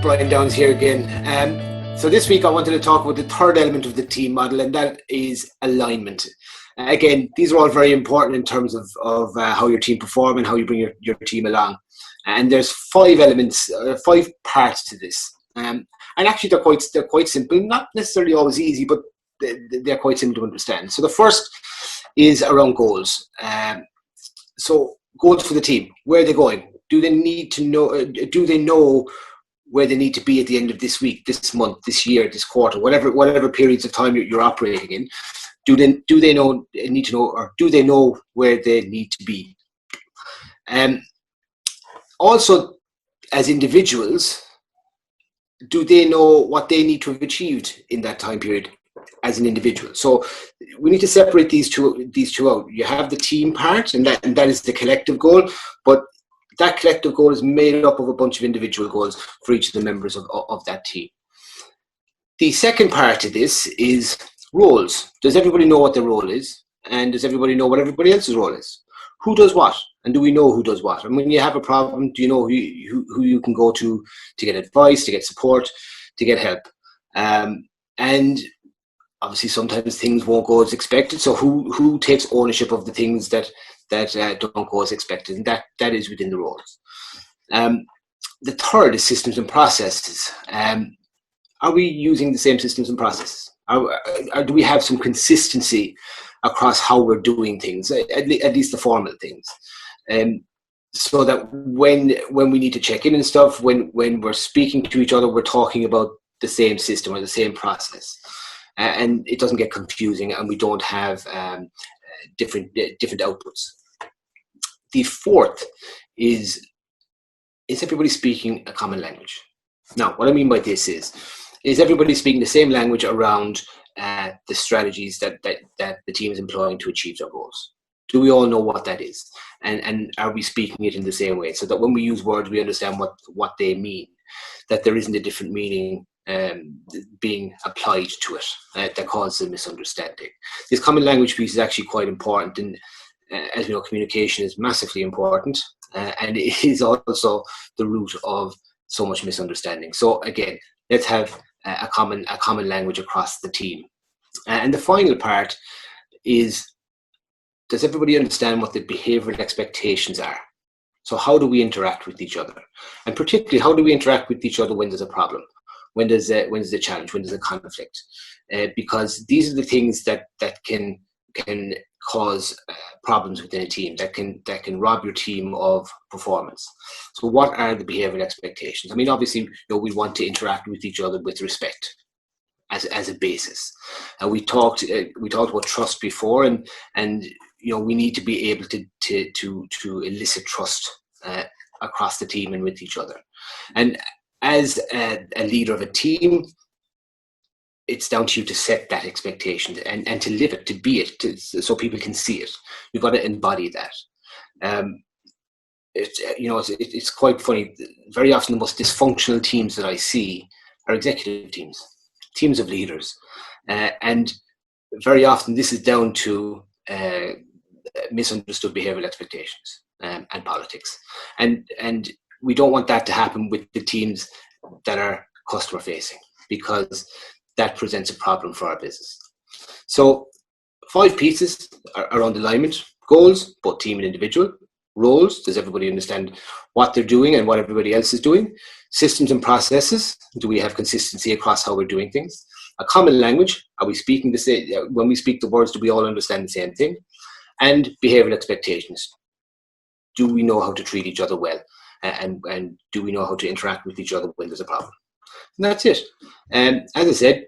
Brian Downs here again. So this week I wanted to talk about the third element of the team model, and that is alignment. Again, these are all very important in terms of how your team perform and how you bring your team along. And there's 5 elements, 5 parts to this. And actually they're quite simple, not necessarily always easy, but they're quite simple to understand. So the first is around goals. So goals for the team, where are they going? Do they need to know? Do they know where they need to be at the end of this week, this month, this year, this quarter, whatever periods of time you're operating in? Do they need to know, or do they know where they need to be? Also, as individuals, do they know what they need to have achieved in that time period as an individual? So we need to separate these two out. You have the team part, and that is the collective goal, but that collective goal is made up of a bunch of individual goals for each of the members of that team. The second part of this is roles. Does everybody know what their role is? And does everybody know what everybody else's role is? Who does what? And do we know who does what? And when you have a problem, do you know who you can go to get advice, to get support, to get help? And obviously sometimes things won't go as expected. So who takes ownership of the things that don't go as expected? And that is within the roles. The third is systems and processes. Are we using the same systems and processes? Do we have some consistency across how we're doing things, at least the formal things? So that when we need to check in and stuff, when we're speaking to each other, we're talking about the same system or the same process. And it doesn't get confusing, and we don't have different outputs. The fourth is everybody speaking a common language? Now, what I mean by this is everybody speaking the same language around the strategies that the team is employing to achieve their goals? Do we all know what that is? And are we speaking it in the same way, so that when we use words, we understand what they mean, that there isn't a different meaning being applied to it that causes a misunderstanding? This common language piece is actually quite important, and as we know, communication is massively important, and it is also the root of so much misunderstanding. So again, let's have a common language across the team. And the final part is, does everybody understand what the behavioral expectations are? So how do we interact with each other? And particularly, how do we interact with each other when there's a problem? When there's a challenge, when there's a conflict? Because these are the things that can cause problems within a team, that can rob your team of performance. So what are the behavioral expectations? I mean, obviously, we want to interact with each other with respect as a basis. And we talked about trust before, and we need to be able to elicit trust across the team and with each other. And as a leader of a team, it's down to you to set that expectation and to live it, to be it, so people can see it. You've got to embody that. It's quite funny. Very often, the most dysfunctional teams that I see are executive teams of leaders, and very often this is down to misunderstood behavioral expectations and politics, and we don't want that to happen with the teams that are customer facing, because that presents a problem for our business. So 5 pieces around alignment: goals, both team and individual; roles, does everybody understand what they're doing and what everybody else is doing; systems and processes, do we have consistency across how we're doing things; a common language, are we speaking the same? When we speak the words, do we all understand the same thing? And behavioral expectations, do we know how to treat each other well, and do we know how to interact with each other when there's a problem? And that's it. And as I said,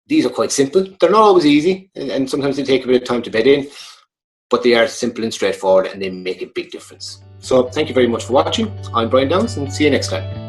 these are quite simple. They're not always easy, and sometimes they take a bit of time to bed in, but they are simple and straightforward, and they make a big difference. So thank you very much for watching. I'm Brian Downs, and see you next time.